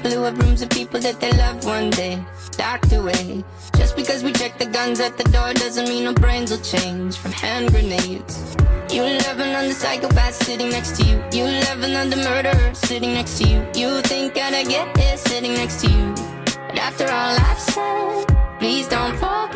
people who have rooms of people that they love one day locked away. Just because we check the guns at the door doesn't mean our brains will change from hand grenades. You love another psychopath sitting next to you. You love another murderer sitting next to you. You think I'd get here sitting next to you. But after all I've said, please don't forget